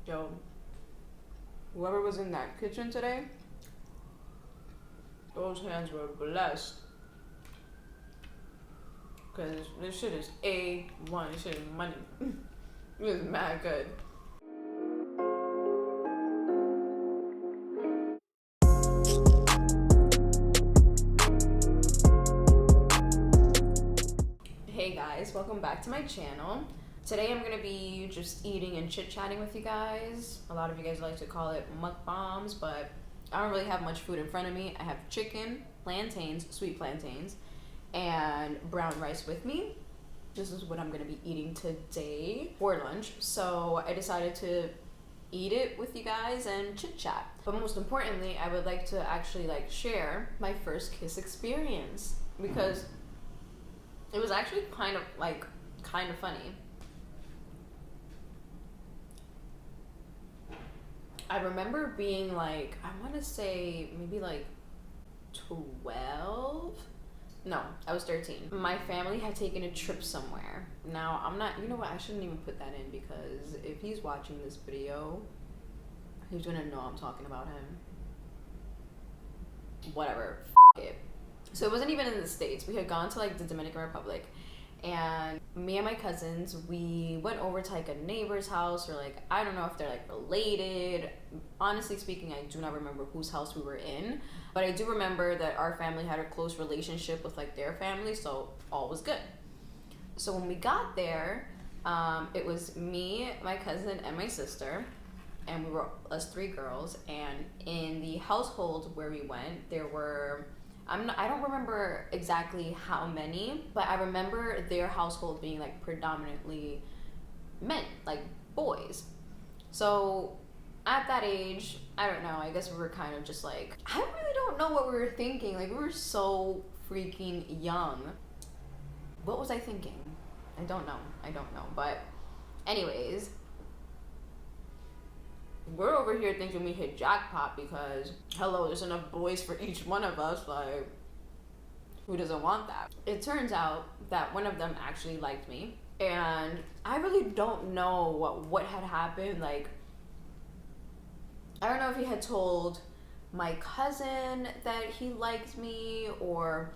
Yo, whoever was in that kitchen today, those hands were blessed. Cause this shit is A1, this shit is money. It was mad good. Hey guys, welcome back to my channel. Today I'm gonna be just eating and chit-chatting with you guys. A lot of you guys like to call it mukbangs, but I don't really have much food in front of me. I have chicken, plantains, sweet plantains, and brown rice with me. This is what I'm gonna be eating today for lunch. So I decided to eat it with you guys and chit-chat. But most importantly, I would like to actually share my first kiss experience, because it was actually kind of funny. I remember being I want to say maybe 12. No, I was 13. My family had taken a trip somewhere. Now, I'm not, you know what, I shouldn't even put that in, because if he's watching this video, he's gonna know I'm talking about him. Whatever, it. So it wasn't even in the States. We had gone to the Dominican Republic, and me and my cousins, we went over to a neighbor's house, or I don't know if they're related. Honestly speaking, I do not remember whose house we were in, but I do remember that our family had a close relationship with their family, so all was good. So when we got there, it was me, my cousin, and my sister, and we were us three girls. And in the household where we went, there were, I don't remember exactly how many, but I remember their household being predominantly men, boys. So at that age, I don't know, I guess we were kind of just I really don't know what we were thinking. We were so freaking young. What was I thinking? I don't know. But anyways, we're over here thinking we hit jackpot, because hello, there's enough boys for each one of us. Who doesn't want that? It turns out that one of them actually liked me, and I really don't know what had happened. I don't know if he had told my cousin that he liked me, or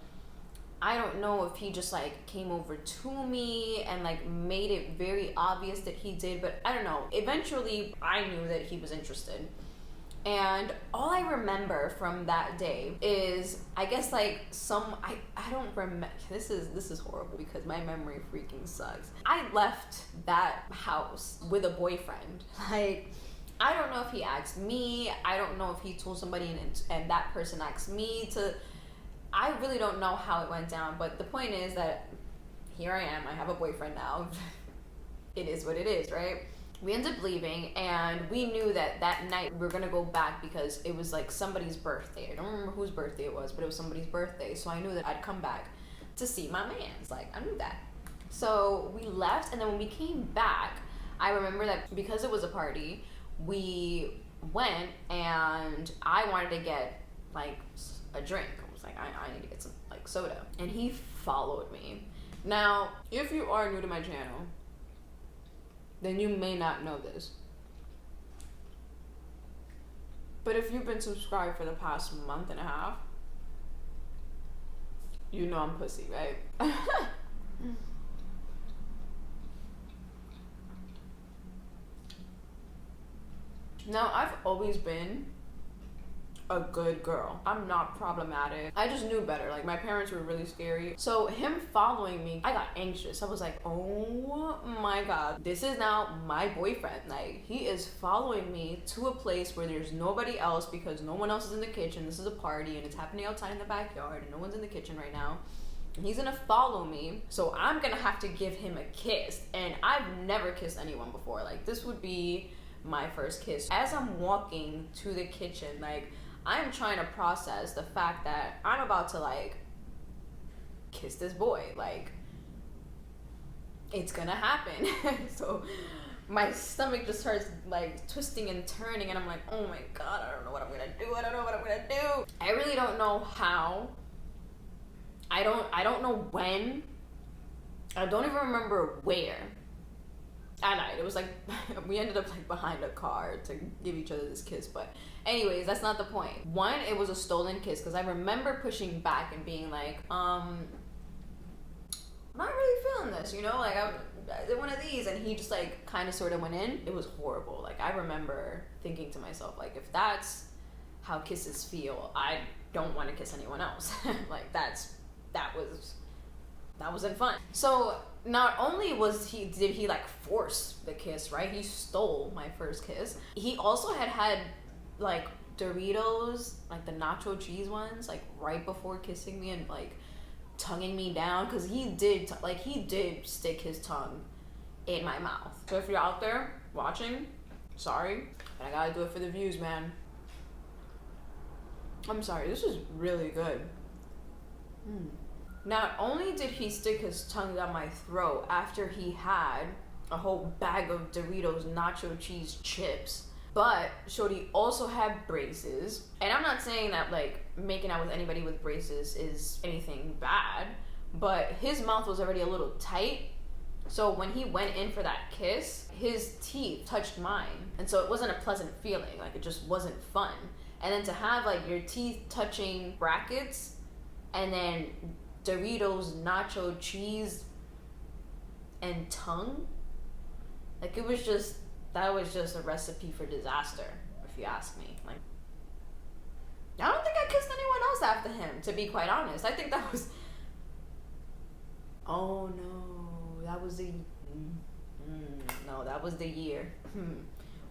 I don't know if he just came over to me and made it very obvious that he did, but I don't know. Eventually I knew that he was interested. And all I remember from that day is, I guess I don't remember. This is horrible, because my memory freaking sucks. I left that house with a boyfriend. I don't know if he asked me. I don't know if he told somebody and that person asked me to. I really don't know how it went down, but the point is that here I am. I have a boyfriend now. It is what it is, right? We ended up leaving, and we knew that night we were gonna go back, because it was somebody's birthday. I don't remember whose birthday it was, but it was somebody's birthday. So I knew that I'd come back to see my mans. I knew that. So we left, and then when we came back, I remember that because it was a party, we went, and I wanted to get a drink. I need to get some soda, and he followed me. Now, if you are new to my channel, then you may not know this, but if you've been subscribed for the past month and a half, you know I'm pussy, right? Now, I've always been a good girl. I'm not problematic. I just knew better. My parents were really scary. So him following me, I got anxious. I was oh my God, this is now my boyfriend. He is following me to a place where there's nobody else, because no one else is in the kitchen. This is a party, and it's happening outside in the backyard, and no one's in the kitchen right now. And he's gonna follow me, so I'm gonna have to give him a kiss. And I've never kissed anyone before. This would be my first kiss. As I'm walking to the kitchen, I'm trying to process the fact that I'm about to kiss this boy. It's gonna happen. So my stomach just starts twisting and turning, and I'm oh my God, I don't know what I'm gonna do. I really don't know how. I don't know when. I don't even remember where. at night. It was like we ended up like behind a car to give each other this kiss. But anyways, that's not the point. One, it was a stolen kiss because I remember pushing back and being like, I'm not really feeling this, you know, like I did one of these, and he just like kind of sort of went in. It was horrible. Like I remember thinking to myself, like, if that's how kisses feel, I don't want to kiss anyone else. Like that wasn't fun. So not only did he like force the kiss, right? He stole my first kiss. He also had like Doritos, like the nacho cheese ones, like right before kissing me and like tonguing me down, because he did stick his tongue in my mouth. So if you're out there watching, sorry, but I gotta do it for the views, man. I'm sorry, this is really good. Not only did he stick his tongue down my throat after he had a whole bag of Doritos nacho cheese chips, but shorty also had braces. And I'm not saying that like making out with anybody with braces is anything bad, but his mouth was already a little tight. So when he went in for that kiss, his teeth touched mine. And so it wasn't a pleasant feeling. Like it just wasn't fun. And then to have like your teeth touching brackets and then Doritos nacho cheese and tongue, like that was just a recipe for disaster, if you ask me. Like I don't think I kissed anyone else after him, to be quite honest. I think that was, oh no, that was the no, that was the year.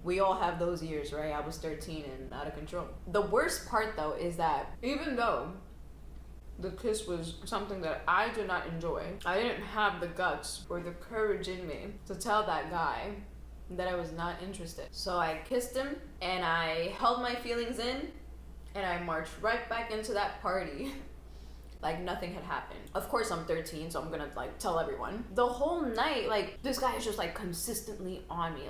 We all have those years, right? I was 13 and out of control. The worst part though is that even though the kiss was something that I did not enjoy, I didn't have the guts or the courage in me to tell that guy that I was not interested. So I kissed him and I held my feelings in and I marched right back into that party like nothing had happened. Of course I'm 13, so I'm gonna like tell everyone. The whole night, like this guy is just like consistently on me.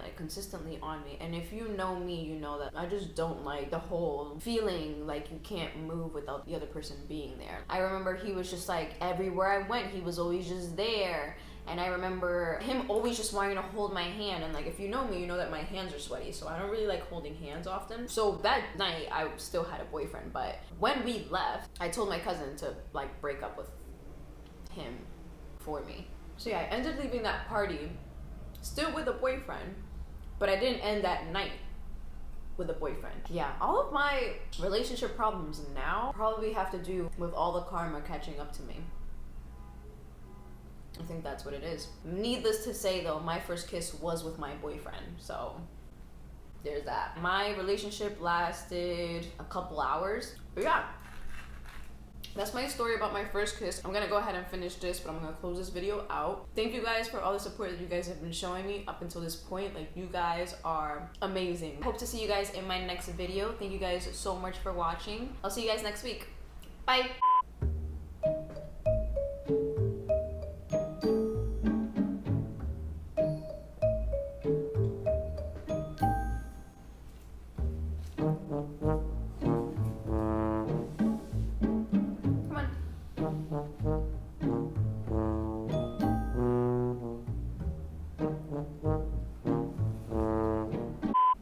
And if you know me, you know that I just don't like the whole feeling like you can't move without the other person being there. I remember he was just like everywhere I went, he was always just there. And I remember him always just wanting to hold my hand. And like, if you know me, you know that my hands are sweaty. So I don't really like holding hands often. So that night, I still had a boyfriend. But when we left, I told my cousin to like break up with him for me. So yeah, I ended up leaving that party still with a boyfriend. But I didn't end that night with a boyfriend. Yeah, all of my relationship problems now probably have to do with all the karma catching up to me. I think that's what it is. Needless to say though, my first kiss was with my boyfriend, so there's that. My relationship lasted a couple hours, but yeah, that's my story about my first kiss. I'm gonna go ahead and finish this, but I'm gonna close this video out. Thank you guys for all the support that you guys have been showing me up until this point. Like, you guys are amazing. Hope to see you guys in my next video. Thank you guys so much for watching. I'll see you guys next week. Bye.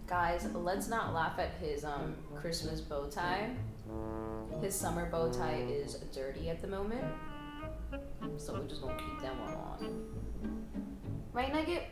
Guys, let's not laugh at his Christmas bow tie. His summer bow tie is dirty at the moment, so we're just gonna keep that one on. Right, Nugget?